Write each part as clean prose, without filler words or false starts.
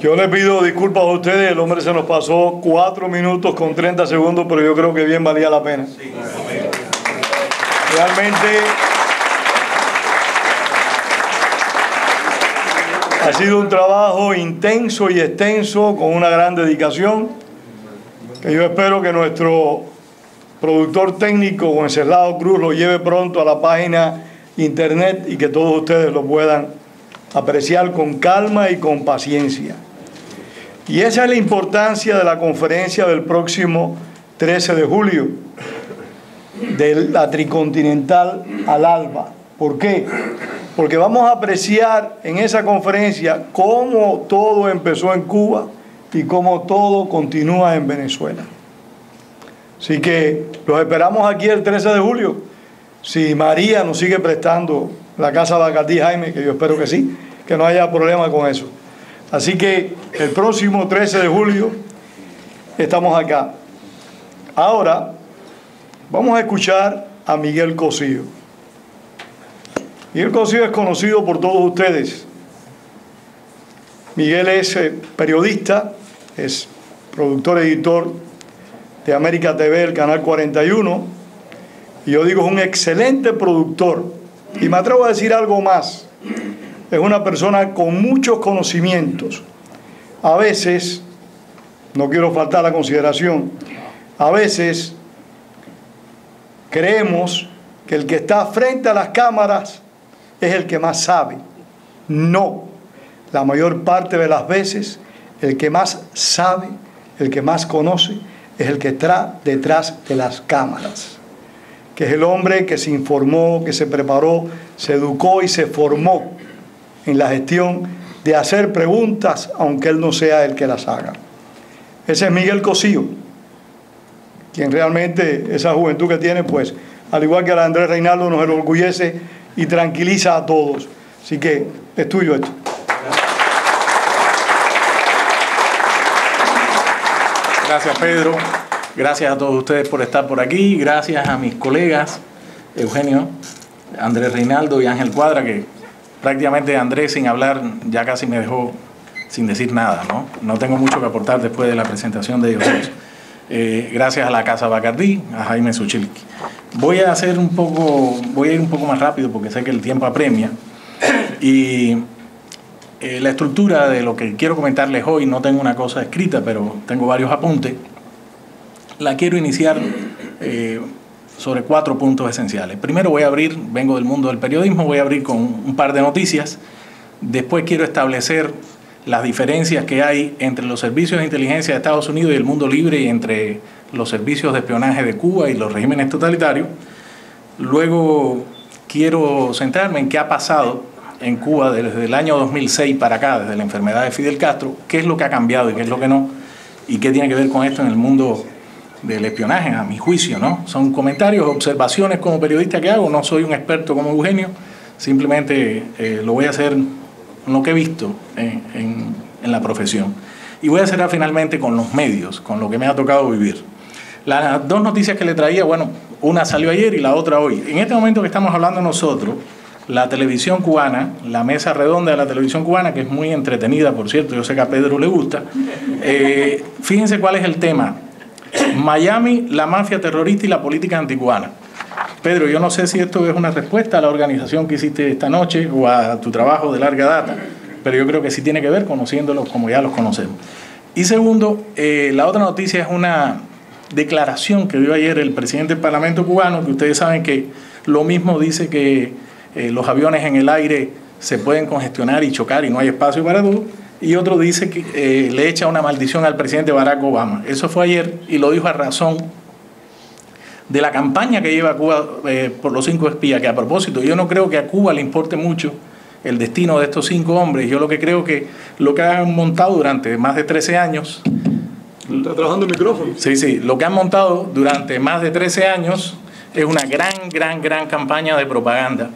Yo le pido disculpas a ustedes, el hombre se nos pasó 4 minutos con 30 segundos, pero yo creo que bien valía la pena. Realmente ha sido un trabajo intenso y extenso, con una gran dedicación, que yo espero que nuestro productor técnico, Wenceslao Cruz, lo lleve pronto a la página internet y que todos ustedes lo puedan apreciar con calma y con paciencia. Y esa es la importancia de la conferencia del próximo 13 de julio, de la Tricontinental al Alba. ¿Por qué? Porque vamos a apreciar en esa conferencia cómo todo empezó en Cuba y cómo todo continúa en Venezuela. Así que los esperamos aquí el 13 de julio. Si María nos sigue prestando la Casa Bacardí, Jaime, que yo espero que sí, que no haya problema con eso. Así que el próximo 13 de julio estamos acá. Ahora vamos a escuchar a Miguel Cosío. Miguel Cosío es conocido por todos ustedes. Miguel es periodista, es productor, editor de América TV, el Canal 41. Y yo digo, es un excelente productor. Y me atrevo a decir algo más. Es una persona con muchos conocimientos. A veces, no quiero faltar la consideración, a veces creemos que el que está frente a las cámaras es el que más sabe. No. La mayor parte de las veces, el que más sabe, el que más conoce, es el que está detrás de las cámaras. Que es el hombre que se informó, que se preparó, se educó y se formó en la gestión de hacer preguntas, aunque él no sea el que las haga. Ese es Miguel Cosío, quien realmente, esa juventud que tiene, pues, al igual que a la Andrés Reinaldo, nos enorgullece y tranquiliza a todos. Así que es tuyo esto. Gracias, Pedro. Gracias a todos ustedes por estar por aquí. Gracias a mis colegas, Eugenio, Andrés Reinaldo y Ángel Cuadra, que prácticamente Andrés, sin hablar, ya casi me dejó sin decir nada, ¿no? No tengo mucho que aportar después de la presentación de ellos dos. Gracias a la Casa Bacardí, a Jaime Suchilki. Voy a ir un poco más rápido porque sé que el tiempo apremia. Y la estructura de lo que quiero comentarles hoy, no tengo una cosa escrita, pero tengo varios apuntes. La quiero iniciar sobre 4 puntos esenciales. Primero vengo del mundo del periodismo, voy a abrir con un par de noticias. Después quiero establecer las diferencias que hay entre los servicios de inteligencia de Estados Unidos y el mundo libre y entre los servicios de espionaje de Cuba y los regímenes totalitarios. Luego quiero centrarme en qué ha pasado en Cuba desde el año 2006 para acá, desde la enfermedad de Fidel Castro, qué es lo que ha cambiado y qué es lo que no, y qué tiene que ver con esto en el mundo del espionaje, a mi juicio, ¿no? Son comentarios, observaciones como periodista que hago, no soy un experto como Eugenio, simplemente lo voy a hacer en lo que he visto en la profesión. Y voy a cerrar finalmente con los medios, con lo que me ha tocado vivir. Las 2 noticias que le traía, bueno, una salió ayer y la otra hoy. En este momento que estamos hablando nosotros, la televisión cubana, la mesa redonda de la televisión cubana, que es muy entretenida, por cierto, yo sé que a Pedro le gusta, fíjense cuál es el tema. Miami, la mafia terrorista y la política anticubana. Pedro, yo no sé si esto es una respuesta a la organización que hiciste esta noche o a tu trabajo de larga data, pero yo creo que sí tiene que ver conociéndolos como ya los conocemos. Y segundo, la otra noticia es una declaración que dio ayer el presidente del Parlamento cubano, que ustedes saben que lo mismo dice que los aviones en el aire se pueden congestionar y chocar y no hay espacio para todo, y otro dice que le echa una maldición al presidente Barack Obama. Eso fue ayer y lo dijo a razón de la campaña que lleva Cuba por los 5 espías, que a propósito, yo no creo que a Cuba le importe mucho el destino de estos 5 hombres. Yo lo que creo que lo que han montado durante más de 13 años... ¿Está trabajando el micrófono? Sí, sí. Lo que han montado durante más de 13 años es una gran campaña de propaganda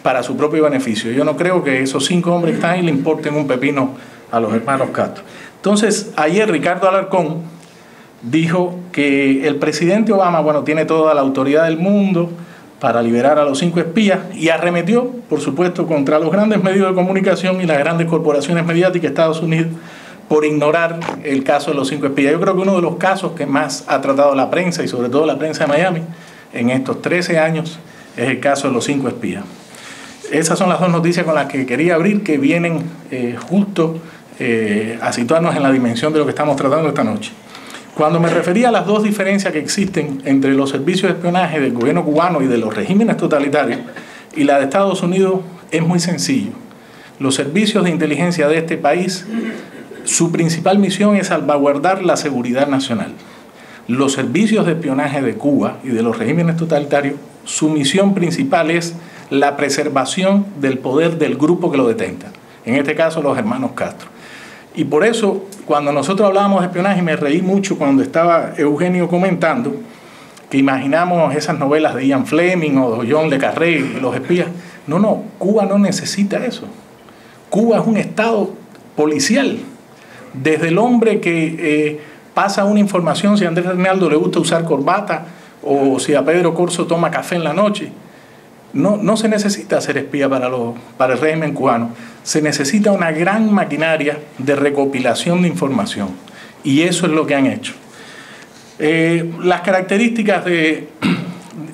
para su propio beneficio. Yo no creo que esos 5 hombres que están ahí le importen un pepino a los hermanos Castro. Entonces, ayer Ricardo Alarcón dijo que el presidente Obama, bueno, tiene toda la autoridad del mundo para liberar a los 5 espías y arremetió, por supuesto, contra los grandes medios de comunicación y las grandes corporaciones mediáticas de Estados Unidos por ignorar el caso de los 5 espías. Yo creo que uno de los casos que más ha tratado la prensa, y sobre todo la prensa de Miami, en estos 13 años, es el caso de los 5 espías. Esas son las dos noticias con las que quería abrir, que vienen justo a situarnos en la dimensión de lo que estamos tratando esta noche. Cuando me refería a las dos diferencias que existen entre los servicios de espionaje del gobierno cubano y de los regímenes totalitarios y la de Estados Unidos, es muy sencillo. Los servicios de inteligencia de este país, su principal misión es salvaguardar la seguridad nacional. Los servicios de espionaje de Cuba y de los regímenes totalitarios, su misión principal es la preservación del poder del grupo que lo detenta, en este caso los hermanos Castro. Y por eso, cuando nosotros hablábamos de espionaje, me reí mucho cuando estaba Eugenio comentando que imaginamos esas novelas de Ian Fleming o de John le Carré, los espías. No, Cuba no necesita eso. Cuba es un estado policial. Desde el hombre que pasa una información, si a Andrés Reinaldo le gusta usar corbata o si a Pedro Corso toma café en la noche. No se necesita ser espía para el régimen cubano. Se necesita una gran maquinaria de recopilación de información. Y eso es lo que han hecho. Las características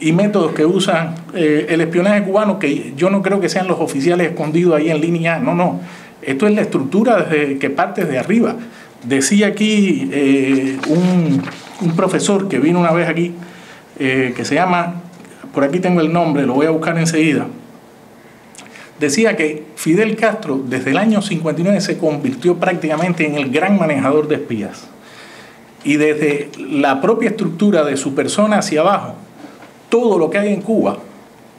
y métodos que usan el espionaje cubano, que yo no creo que sean los oficiales escondidos ahí en línea A, no. Esto es la estructura que parte de arriba. Decía aquí un profesor que vino una vez aquí, que se llama, por aquí tengo el nombre, lo voy a buscar enseguida. Decía que Fidel Castro desde el año 59 se convirtió prácticamente en el gran manejador de espías. Y desde la propia estructura de su persona hacia abajo, todo lo que hay en Cuba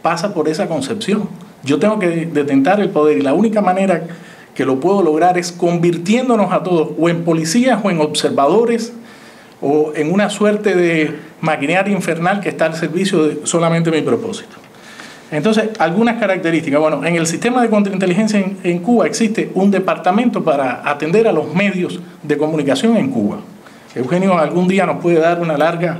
pasa por esa concepción. Yo tengo que detentar el poder y la única manera que lo puedo lograr es convirtiéndonos a todos o en policías o en observadores o en una suerte de maquinaria infernal que está al servicio de solamente mi propósito. Entonces, algunas características. Bueno, en el sistema de contrainteligencia en Cuba existe un departamento para atender a los medios de comunicación en Cuba. Eugenio algún día nos puede dar una larga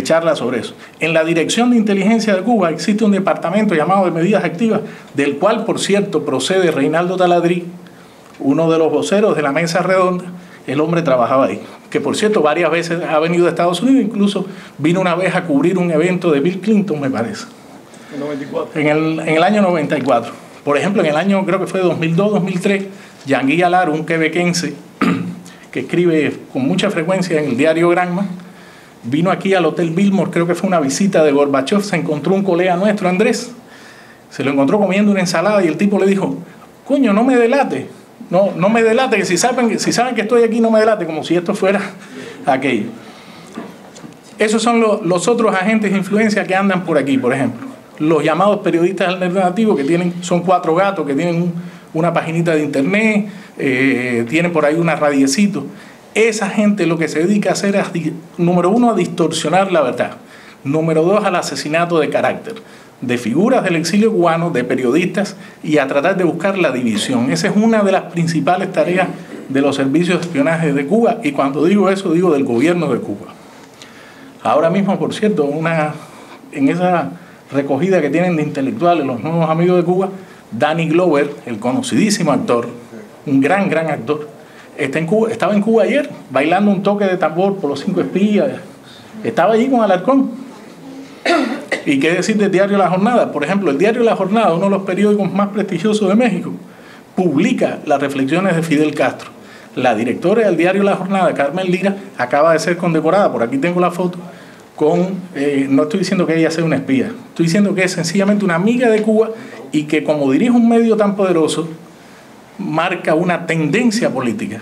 charla sobre eso. En la Dirección de Inteligencia de Cuba existe un departamento llamado de Medidas Activas, del cual, por cierto, procede Reinaldo Taladrí, uno de los voceros de la Mesa Redonda. El hombre trabajaba ahí, que por cierto varias veces ha venido a Estados Unidos, incluso vino una vez a cubrir un evento de Bill Clinton, me parece. En el año 94. Por ejemplo, en el año, creo que fue 2002-2003, Yanguí Alar, un quebequense que escribe con mucha frecuencia en el diario Granma, vino aquí al Hotel Billmore, creo que fue una visita de Gorbachev, se encontró un colega nuestro, Andrés, se lo encontró comiendo una ensalada y el tipo le dijo, coño, no me delate, no me delate, que si saben que estoy aquí no me delate, como si esto fuera aquello. Esos son los otros agentes de influencia que andan por aquí, por ejemplo. Los llamados periodistas alternativos, que son 4 gatos, que tienen una paginita de internet, tienen por ahí una radiecito. Esa gente lo que se dedica a hacer es, número 1, a distorsionar la verdad. Número 2, al asesinato de carácter, de figuras del exilio cubano, de periodistas, y a tratar de buscar la división. Esa es una de las principales tareas de los servicios de espionaje de Cuba, y cuando digo eso, digo del gobierno de Cuba. Ahora mismo, por cierto, en esa recogida que tienen de intelectuales los nuevos amigos de Cuba, Danny Glover, el conocidísimo actor, un gran actor, estaba en Cuba ayer, bailando un toque de tambor por los 5 espías, estaba allí con Alarcón. ¿Y qué decir del diario La Jornada? Por ejemplo, el diario La Jornada, uno de los periódicos más prestigiosos de México, publica las reflexiones de Fidel Castro. La directora del diario La Jornada, Carmen Lira, acaba de ser condecorada, por aquí tengo la foto, no estoy diciendo que ella sea una espía, estoy diciendo que es sencillamente una amiga de Cuba y que como dirige un medio tan poderoso, marca una tendencia política.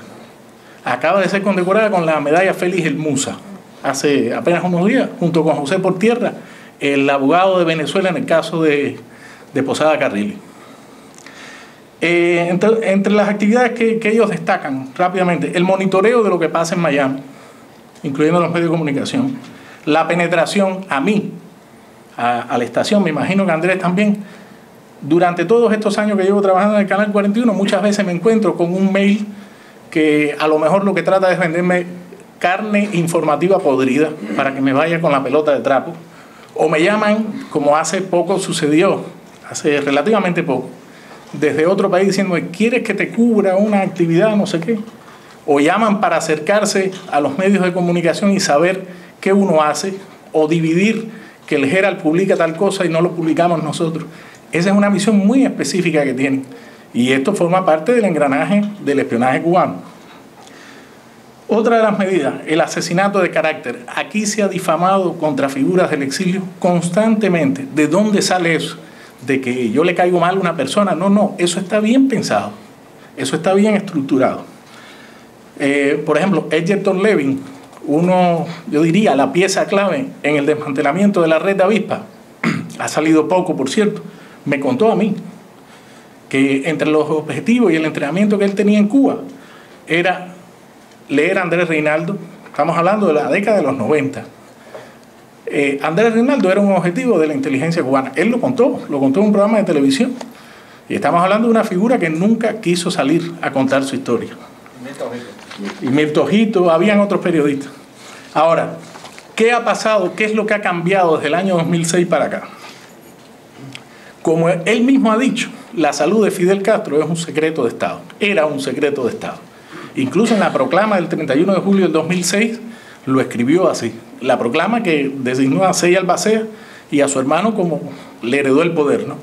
Acaba de ser condecorada con la medalla Félix el Musa, hace apenas unos días, junto con José Portierra, el abogado de Venezuela en el caso de Posada Carrillo. Entre las actividades que ellos destacan rápidamente, el monitoreo de lo que pasa en Miami, incluyendo los medios de comunicación, la penetración a la estación, me imagino que Andrés también. Durante todos estos años que llevo trabajando en el Canal 41, muchas veces me encuentro con un mail que a lo mejor lo que trata es venderme carne informativa podrida para que me vaya con la pelota de trapo, o me llaman, como hace poco sucedió, hace relativamente poco, desde otro país diciendo, ¿quieres que te cubra una actividad no sé qué? o llaman para acercarse a los medios de comunicación y saber qué uno hace, o dividir que el Herald publica tal cosa y no lo publicamos nosotros. Esa es una misión muy específica que tienen, y esto forma parte del engranaje del espionaje cubano. Otra de las medidas, el asesinato de carácter. Aquí se ha difamado contra figuras del exilio constantemente. ¿De dónde sale eso? De que yo le caigo mal a una persona. No, eso está bien pensado, eso está bien estructurado. Por ejemplo, Edgerton Levin, yo diría, la pieza clave en el desmantelamiento de la red de avispa, ha salido poco, por cierto, me contó a mí que entre los objetivos y el entrenamiento que él tenía en Cuba era leer a Andrés Reinaldo. Estamos hablando de la década de los 90. Andrés Reinaldo era un objetivo de la inteligencia cubana. Él lo contó en un programa de televisión. Y estamos hablando de una figura que nunca quiso salir a contar su historia. Y Mirto Ojito, habían otros periodistas. Ahora, ¿qué ha pasado? ¿Qué es lo que ha cambiado desde el año 2006 para acá? Como él mismo ha dicho, la salud de Fidel Castro es un secreto de Estado. Era un secreto de Estado. Incluso en la proclama del 31 de julio del 2006 lo escribió así. La proclama que designó a Sey Albacea y a su hermano como le heredó el poder, ¿no?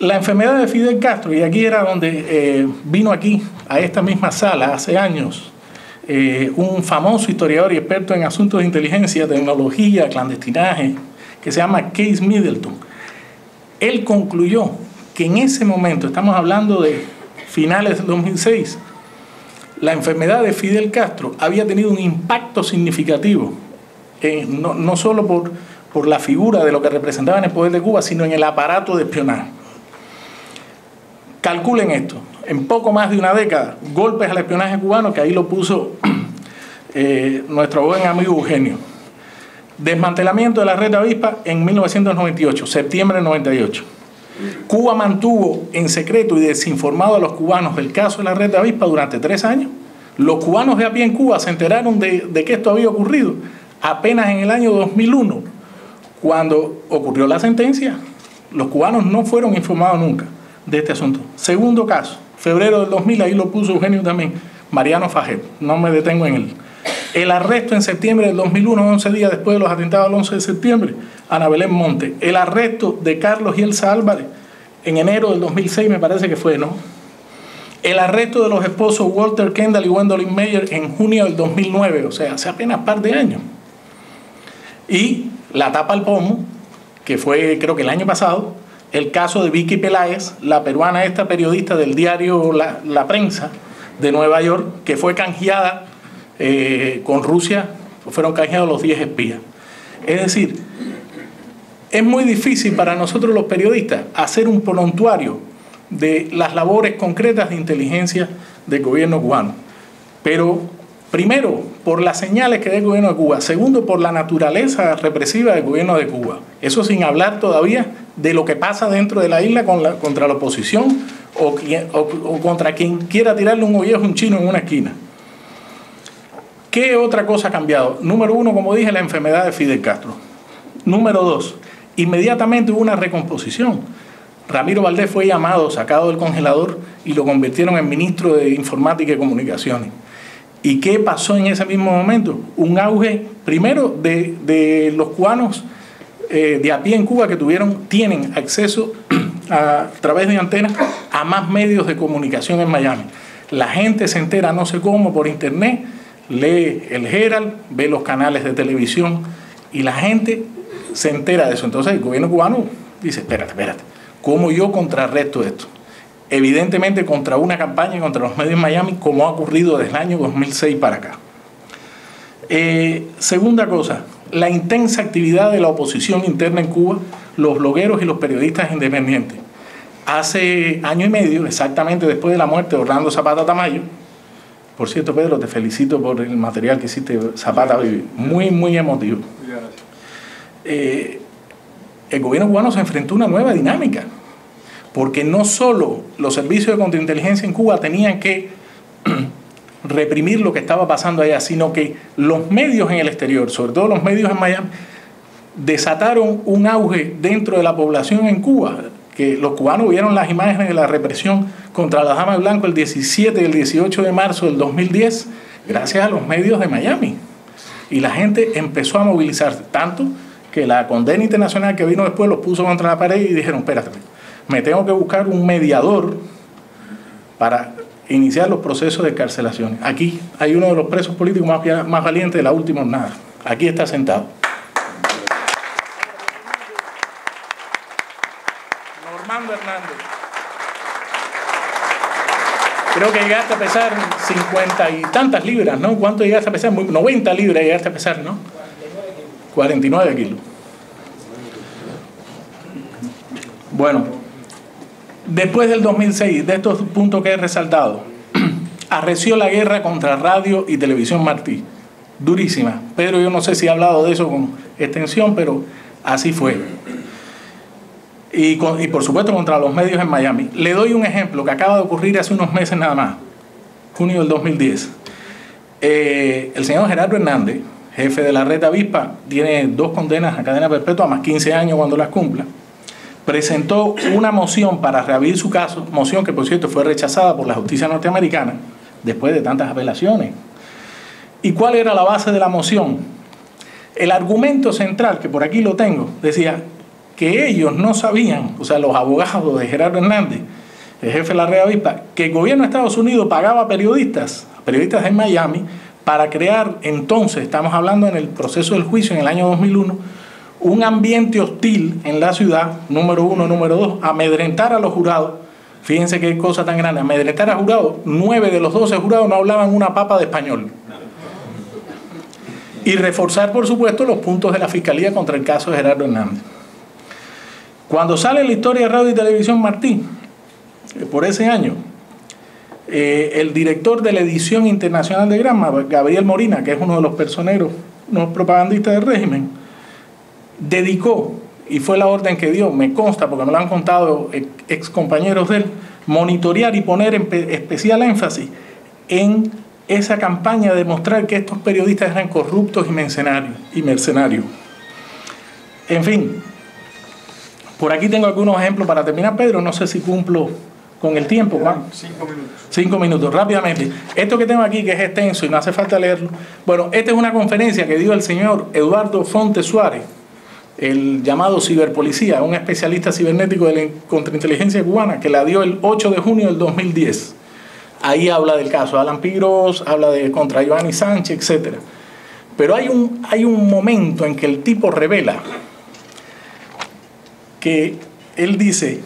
La enfermedad de Fidel Castro, y aquí era donde vino aquí, a esta misma sala, hace años, un famoso historiador y experto en asuntos de inteligencia, tecnología, clandestinaje, que se llama Case Middleton. Él concluyó que en ese momento, estamos hablando de finales del 2006, la enfermedad de Fidel Castro había tenido un impacto significativo, no solo por la figura de lo que representaba en el poder de Cuba, sino en el aparato de espionaje. Calculen esto, en poco más de una década, golpes al espionaje cubano, que ahí lo puso nuestro buen amigo Eugenio. Desmantelamiento de la red de avispa en 1998, septiembre de 98. Cuba mantuvo en secreto y desinformado a los cubanos del caso de la red de avispa durante 3 años. Los cubanos de a pie en Cuba se enteraron de que esto había ocurrido apenas en el año 2001, cuando ocurrió la sentencia. Los cubanos no fueron informados nunca de este asunto. Segundo caso, febrero del 2000, ahí lo puso Eugenio también, Mariano Fajet, no me detengo en él. El arresto en septiembre del 2001, 11 días después de los atentados del 11 de septiembre, Ana Belén Monte. El arresto de Carlos y Elsa Álvarez en enero del 2006, me parece que fue, ¿no? El arresto de los esposos Walter Kendall y Gwendolyn Mayer en junio del 2009, o sea, hace apenas par de años. Y la tapa al pomo, que fue creo que el año pasado, el caso de Vicky Peláez, la peruana esta periodista del diario La Prensa de Nueva York, que fue canjeada con Rusia, fueron canjeados los 10 espías. Es decir, es muy difícil para nosotros los periodistas hacer un prontuario de las labores concretas de inteligencia del gobierno cubano. Pero primero, por las señales que da el gobierno de Cuba. Segundo, por la naturaleza represiva del gobierno de Cuba. Eso sin hablar todavía de lo que pasa dentro de la isla contra la oposición o contra quien quiera tirarle un oyejo a un chino en una esquina. ¿Qué otra cosa ha cambiado? Número 1, como dije, la enfermedad de Fidel Castro. Número 2, inmediatamente hubo una recomposición. Ramiro Valdés fue llamado, sacado del congelador y lo convirtieron en ministro de Informática y Comunicaciones. ¿Y qué pasó en ese mismo momento? Un auge, primero, de los cubanos de a pie en Cuba que tienen acceso a través de antenas a más medios de comunicación en Miami. La gente se entera, no sé cómo, por internet, lee el Herald, ve los canales de televisión y la gente se entera de eso. Entonces el gobierno cubano dice, espérate, ¿cómo yo contrarresto esto? Evidentemente contra una campaña contra los medios en Miami, como ha ocurrido desde el año 2006 para acá. Segunda cosa, la intensa actividad de la oposición interna en Cuba, los blogueros y los periodistas independientes. Hace año y medio, exactamente después de la muerte de Orlando Zapata Tamayo, por cierto, Pedro, te felicito por el material que hiciste, Zapata Vive, muy, muy emotivo. El gobierno cubano se enfrentó a una nueva dinámica, porque no solo los servicios de contrainteligencia en Cuba tenían que reprimir lo que estaba pasando allá, sino que los medios en el exterior, sobre todo los medios en Miami, desataron un auge dentro de la población en Cuba. que los cubanos vieron las imágenes de la represión contra la Dama de Blanco el 17 y el 18 de marzo del 2010 gracias a los medios de Miami. Y la gente empezó a movilizarse, tanto que la condena internacional que vino después los puso contra la pared y dijeron, espérate, me tengo que buscar un mediador para iniciar los procesos de excarcelación. Aquí hay uno de los presos políticos más valientes de la última jornada. Aquí está sentado. Normando Hernández. Creo que llegaste a pesar 50 y tantas libras, ¿no? ¿Cuánto llegaste a pesar? 90 libras llegaste a pesar, ¿no? 49 kilos. Bueno, después del 2006, de estos puntos que he resaltado, arreció la guerra contra Radio y Televisión Martí. Durísima. Pedro, yo no sé si he hablado de eso con extensión, pero así fue. Y por supuesto contra los medios en Miami. Le doy un ejemplo que acaba de ocurrir hace unos meses nada más, junio del 2010. El señor Gerardo Hernández, jefe de la red Avispa, tiene 2 condenas a cadena perpetua más 15 años cuando las cumpla. Presentó una moción para reabrir su caso, moción que por cierto fue rechazada por la justicia norteamericana después de tantas apelaciones. ¿Y cuál era la base de la moción? El argumento central, que por aquí lo tengo, decía que ellos no sabían, o sea, los abogados de Gerardo Hernández, el jefe de la red Avispa, que el gobierno de Estados Unidos pagaba a periodistas en Miami, para crear entonces, estamos hablando en el proceso del juicio en el año 2001, un ambiente hostil en la ciudad, número 1, número 2, amedrentar a los jurados. Fíjense qué cosa tan grande, amedrentar a jurados. 9 de los 12 jurados no hablaban una papa de español. Y reforzar, por supuesto, los puntos de la Fiscalía contra el caso de Gerardo Hernández. Cuando sale la historia de Radio y Televisión Martí, por ese año, el director de la edición internacional de Granma, Gabriel Morina, que es uno de los personeros, unos propagandistas del régimen, dedicó, y fue la orden que dio, me consta porque me lo han contado ex compañeros de él, monitorear y poner especial énfasis en esa campaña de demostrar que estos periodistas eran corruptos y mercenarios. En fin, por aquí tengo algunos ejemplos para terminar, Pedro, no sé si cumplo con el tiempo, Juan. 5 minutos. 5 minutos, rápidamente. Esto que tengo aquí, que es extenso y no hace falta leerlo, bueno, esta es una conferencia que dio el señor Eduardo Fonte Suárez, el llamado ciberpolicía, un especialista cibernético de la contrainteligencia cubana, que la dio el 8 de junio del 2010. Ahí habla del caso Alan Pigros, habla de contra Giovanni Sánchez, etc. Pero hay un momento en que el tipo revela que él dice,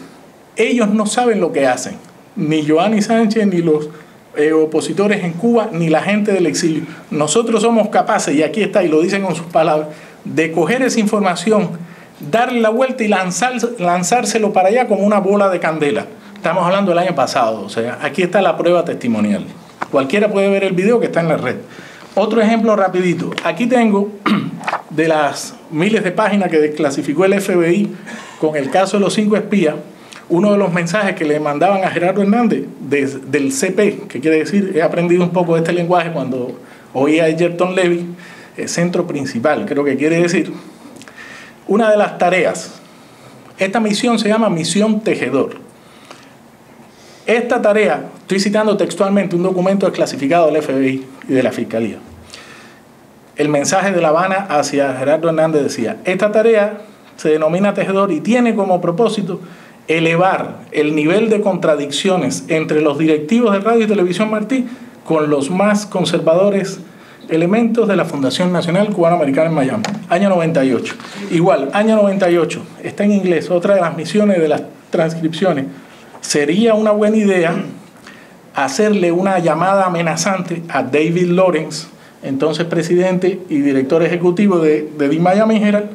ellos no saben lo que hacen, ni Giovanni Sánchez, ni los opositores en Cuba, ni la gente del exilio. Nosotros somos capaces, y aquí está, y lo dicen con sus palabras, de coger esa información, darle la vuelta y lanzárselo para allá como una bola de candela. Estamos hablando del año pasado, o sea, aquí está la prueba testimonial. Cualquiera puede ver el video que está en la red. Otro ejemplo rapidito. Aquí tengo de las miles de páginas que desclasificó el FBI con el caso de los 5 espías, uno de los mensajes que le mandaban a Gerardo Hernández del CP, que quiere decir, he aprendido un poco de este lenguaje cuando oí a Egerton Levy, centro principal, creo que quiere decir, una de las tareas. Esta misión se llama Misión Tejedor. Esta tarea, estoy citando textualmente un documento desclasificado del FBI y de la Fiscalía. El mensaje de La Habana hacia Gerardo Hernández decía, esta tarea se denomina Tejedor y tiene como propósito elevar el nivel de contradicciones entre los directivos de Radio y Televisión Martí con los más conservadores elementos de la Fundación Nacional Cubano-Americana en Miami. Año 98. Igual, año 98. Está en inglés. Otra de las misiones de las transcripciones. Sería una buena idea hacerle una llamada amenazante a David Lawrence, entonces presidente y director ejecutivo de The Miami Herald.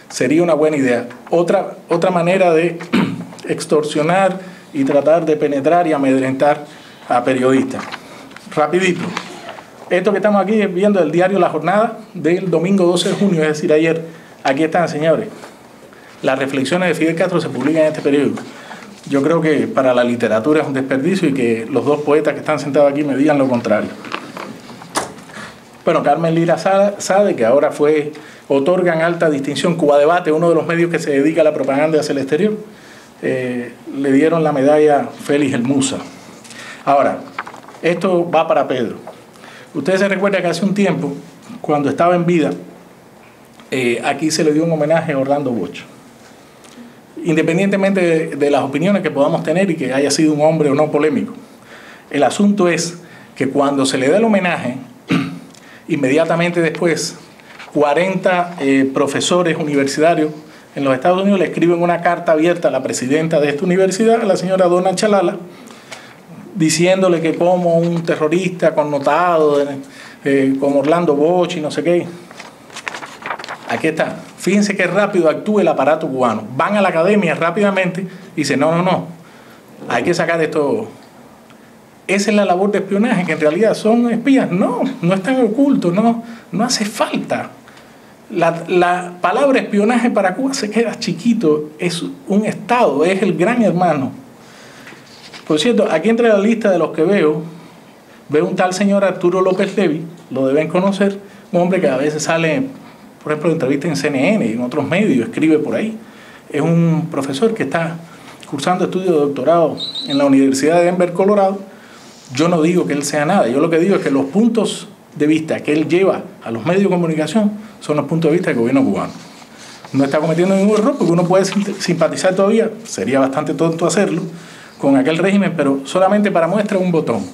Sería una buena idea. Otra manera de extorsionar y tratar de penetrar y amedrentar a periodistas. Rapidito. Esto que estamos aquí viendo el diario La Jornada del domingo 12 de junio, es decir, ayer. Aquí están, señores. Las reflexiones de Fidel Castro se publican en este periódico. Yo creo que para la literatura es un desperdicio y que los 2 poetas que están sentados aquí me digan lo contrario. Bueno, Carmen Lira Sade, que ahora otorgan alta distinción Cuba Debate, uno de los medios que se dedica a la propaganda hacia el exterior. le dieron la medalla Félix el Musa. Ahora, esto va para Pedro. Ustedes se recuerdan que hace un tiempo, cuando estaba en vida, aquí se le dio un homenaje a Orlando Bosch. Independientemente de las opiniones que podamos tener y que haya sido un hombre o no polémico, el asunto es que cuando se le da el homenaje, inmediatamente después, 40 profesores universitarios en los Estados Unidos le escriben una carta abierta a la presidenta de esta universidad, a la señora Donna Chalala, diciéndole que como un terrorista connotado como Orlando Bosch y no sé qué. Aquí está. Fíjense qué rápido actúa el aparato cubano. Van a la academia rápidamente y dicen, no, hay que sacar esto. Esa es la labor de espionaje, que en realidad son espías. No están ocultos, no hace falta. La palabra espionaje para Cuba se queda chiquito, es un Estado, es el gran hermano. Por cierto, aquí entre la lista de los que veo un tal señor Arturo López Levy, lo deben conocer, un hombre que a veces sale, por ejemplo, en entrevistas en CNN y en otros medios, escribe por ahí. Es un profesor que está cursando estudios de doctorado en la Universidad de Denver, Colorado. Yo no digo que él sea nada, yo lo que digo es que los puntos de vista que él lleva a los medios de comunicación son los puntos de vista del gobierno cubano. No está cometiendo ningún error porque uno puede simpatizar todavía, sería bastante tonto hacerlo, con aquel régimen, pero solamente para muestra un botón.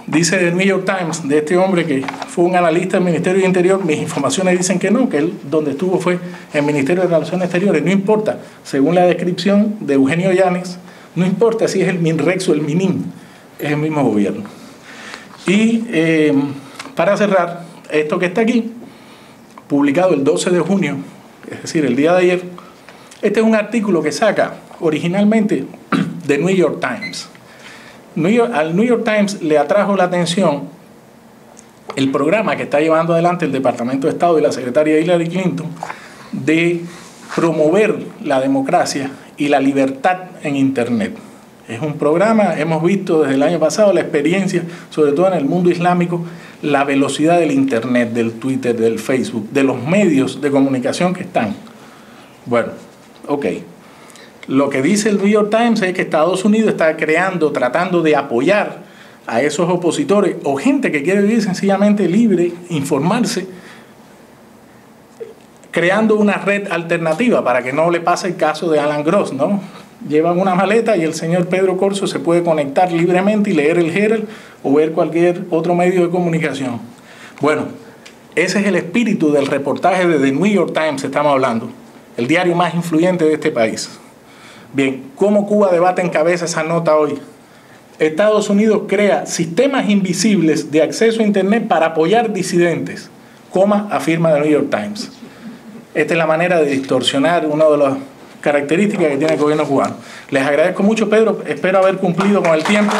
Dice el New York Times de este hombre que fue un analista del Ministerio del Interior, mis informaciones dicen que no, que él donde estuvo fue en el Ministerio de Relaciones Exteriores. No importa, según la descripción de Eugenio Llanes, no importa si es el MINREX o el MINIM, es el mismo gobierno. Y para cerrar, esto que está aquí, publicado el 12 de junio, es decir, el día de ayer, este es un artículo que saca originalmente de New York Times. Al New York Times le atrajo la atención el programa que está llevando adelante el Departamento de Estado y la secretaria Hillary Clinton de promover la democracia y la libertad en Internet. Es un programa, hemos visto desde el año pasado la experiencia, sobre todo en el mundo islámico, la velocidad del Internet, del Twitter, del Facebook, de los medios de comunicación que están. Bueno, ok. Lo que dice el New York Times es que Estados Unidos está tratando de apoyar a esos opositores o gente que quiere vivir sencillamente libre, informarse, creando una red alternativa para que no le pase el caso de Alan Gross, ¿no? Llevan una maleta y el señor Pedro Corso se puede conectar libremente y leer el Herald o ver cualquier otro medio de comunicación. Bueno, ese es el espíritu del reportaje de The New York Times, estamos hablando, el diario más influyente de este país. Bien, ¿cómo Cuba debate en cabeza esa nota hoy? Estados Unidos crea sistemas invisibles de acceso a Internet para apoyar disidentes, afirma The New York Times. Esta es la manera de distorsionar una de las características que tiene el gobierno cubano. Les agradezco mucho, Pedro, espero haber cumplido con el tiempo.